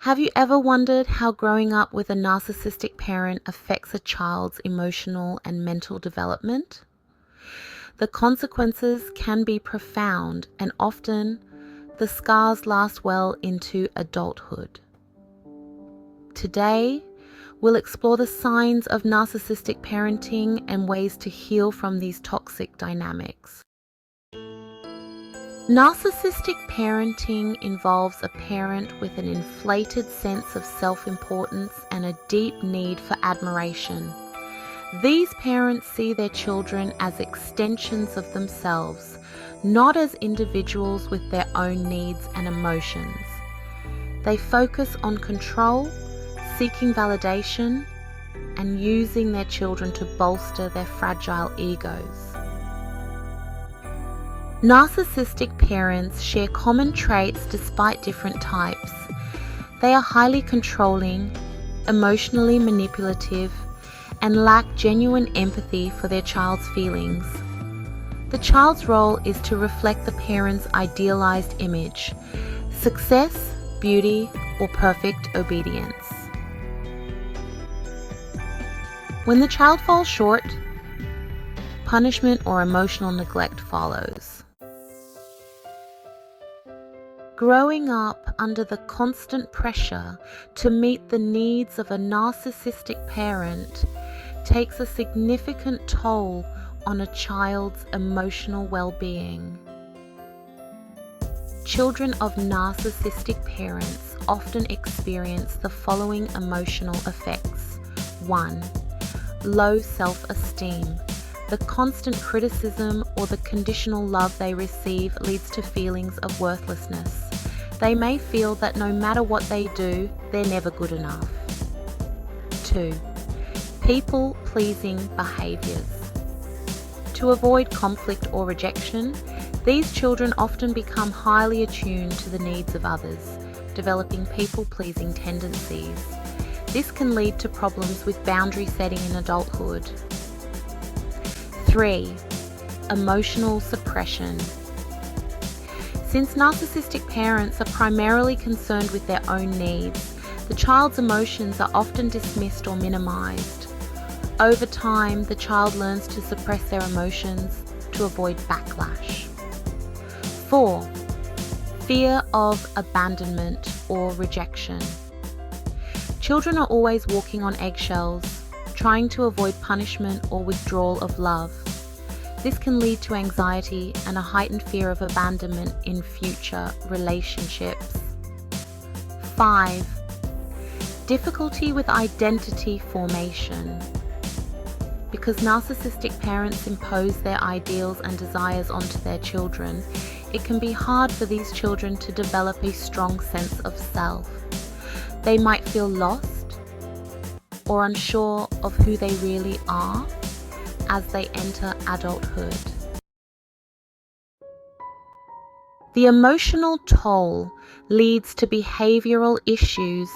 Have you ever wondered how growing up with a narcissistic parent affects a child's emotional and mental development? The consequences can be profound, and often the scars last well into adulthood. Today, we'll explore the signs of narcissistic parenting and ways to heal from these toxic dynamics. Narcissistic parenting involves a parent with an inflated sense of self-importance and a deep need for admiration. These parents see their children as extensions of themselves, not as individuals with their own needs and emotions. They focus on control, seeking validation, and using their children to bolster their fragile egos. Narcissistic parents share common traits despite different types. They are highly controlling, emotionally manipulative, and lack genuine empathy for their child's feelings. The child's role is to reflect the parent's idealized image: success, beauty, or perfect obedience. When the child falls short, punishment or emotional neglect follows. Growing up under the constant pressure to meet the needs of a narcissistic parent takes a significant toll on a child's emotional well-being. Children of narcissistic parents often experience the following emotional effects. 1. Low self-esteem. The constant criticism or the conditional love they receive leads to feelings of worthlessness. They may feel that no matter what they do, they're never good enough. 2. People-pleasing behaviors. To avoid conflict or rejection, these children often become highly attuned to the needs of others, developing people-pleasing tendencies. This can lead to problems with boundary setting in adulthood. 3. Emotional suppression. Since narcissistic parents are primarily concerned with their own needs, the child's emotions are often dismissed or minimized. Over time, the child learns to suppress their emotions to avoid backlash. 4. Fear of abandonment or rejection. Children are always walking on eggshells, trying to avoid punishment or withdrawal of love. This can lead to anxiety and a heightened fear of abandonment in future relationships. 5. Difficulty with identity formation. Because narcissistic parents impose their ideals and desires onto their children, it can be hard for these children to develop a strong sense of self. They might feel lost or unsure of who they really are as they enter adulthood. The emotional toll leads to behavioral issues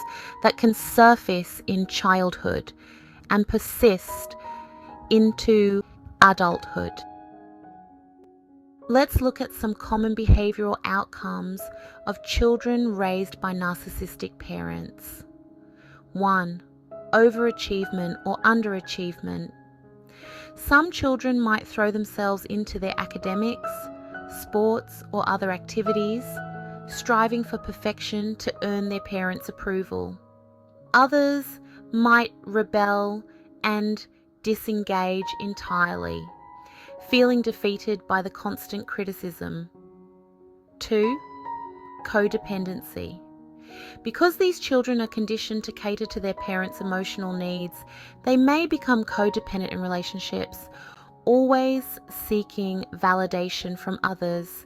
that can surface in childhood and persist into adulthood. Let's look at some common behavioral outcomes of children raised by narcissistic parents. 1. Overachievement or underachievement. Some children might throw themselves into their academics, sports, or other activities, striving for perfection to earn their parents' approval. Others might rebel and disengage entirely, feeling defeated by the constant criticism. 2. Codependency. Because these children are conditioned to cater to their parents' emotional needs, they may become codependent in relationships, always seeking validation from others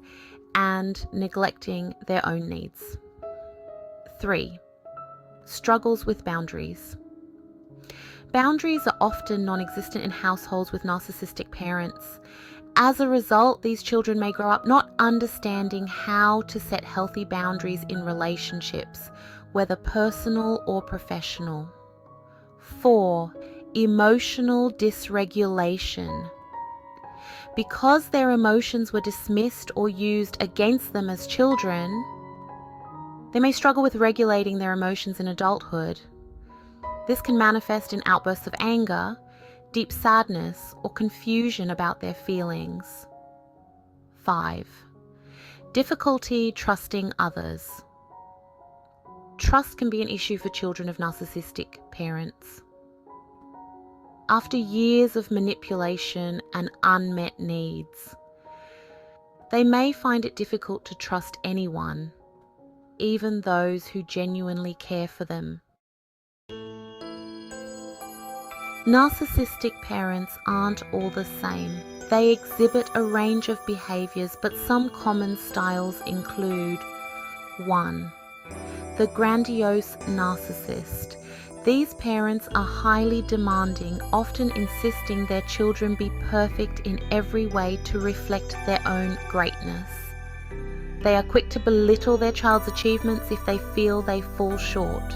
and neglecting their own needs. 3. Struggles with boundaries. Boundaries are often non-existent in households with narcissistic parents. As a result, these children may grow up not understanding how to set healthy boundaries in relationships, whether personal or professional. 4. Emotional dysregulation. Because their emotions were dismissed or used against them as children, They may struggle with regulating their emotions in adulthood. This can manifest in outbursts of anger, deep sadness, or confusion about their feelings. 5. Difficulty trusting others. Trust can be an issue for children of narcissistic parents. After years of manipulation and unmet needs, they may find it difficult to trust anyone, even those who genuinely care for them. Narcissistic parents aren't all the same. They exhibit a range of behaviors, but some common styles include: 1. The grandiose narcissist. These parents are highly demanding, often insisting their children be perfect in every way to reflect their own greatness. They are quick to belittle their child's achievements if they feel they fall short.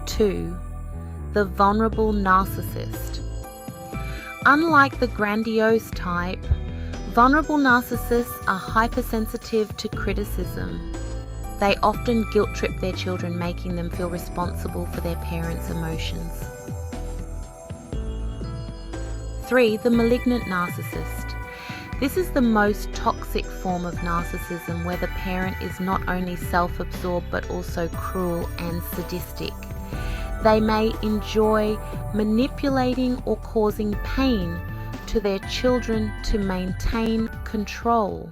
2. The vulnerable narcissist. Unlike the grandiose type, vulnerable narcissists are hypersensitive to criticism. They often guilt-trip their children, making them feel responsible for their parents' emotions. 3. The malignant narcissist. This is the most toxic form of narcissism, where the parent is not only self-absorbed but also cruel and sadistic. They may enjoy manipulating or causing pain to their children to maintain control.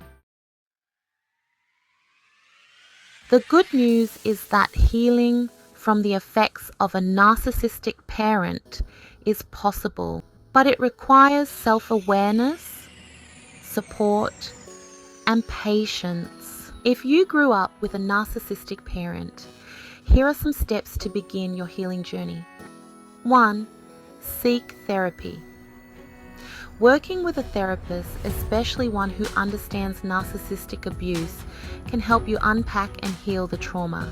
The good news is that healing from the effects of a narcissistic parent is possible, but it requires self-awareness, support, and patience. If you grew up with a narcissistic parent, here are some steps to begin your healing journey. 1. Seek therapy. Working with a therapist, especially one who understands narcissistic abuse, can help you unpack and heal the trauma.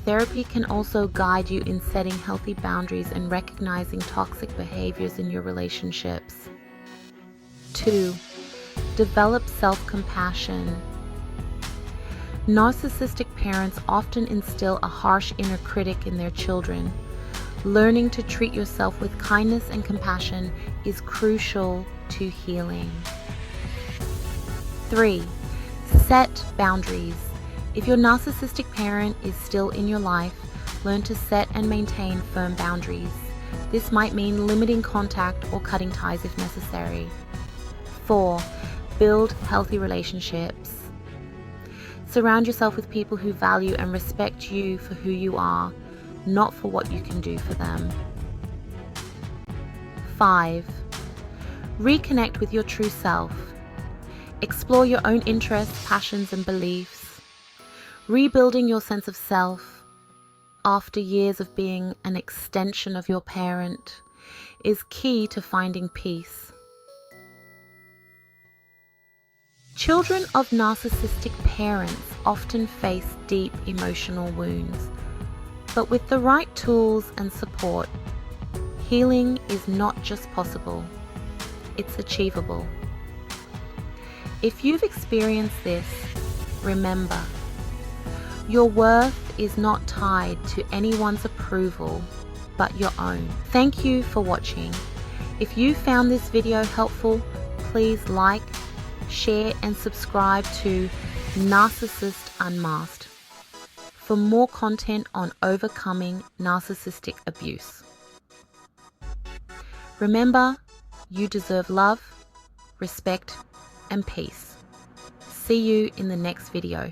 Therapy can also guide you in setting healthy boundaries and recognizing toxic behaviors in your relationships. 2. Develop self-compassion. Narcissistic parents often instill a harsh inner critic in their children. Learning to treat yourself with kindness and compassion is crucial to healing. 3. Set boundaries. If your narcissistic parent is still in your life, learn to set and maintain firm boundaries. This might mean limiting contact or cutting ties if necessary. 4. Build healthy relationships. Surround yourself with people who value and respect you for who you are, not for what you can do for them. 5. Reconnect with your true self. Explore your own interests, passions, and beliefs. Rebuilding your sense of self after years of being an extension of your parent is key to finding peace. Children of narcissistic parents often face deep emotional wounds, but with the right tools and support, healing is not just possible, it's achievable. If you've experienced this, remember, your worth is not tied to anyone's approval but your own. Thank you for watching. If you found this video helpful, please like, share and subscribe to Narcissist Unmasked for more content on overcoming narcissistic abuse. Remember, you deserve love, respect, and peace. See you in the next video.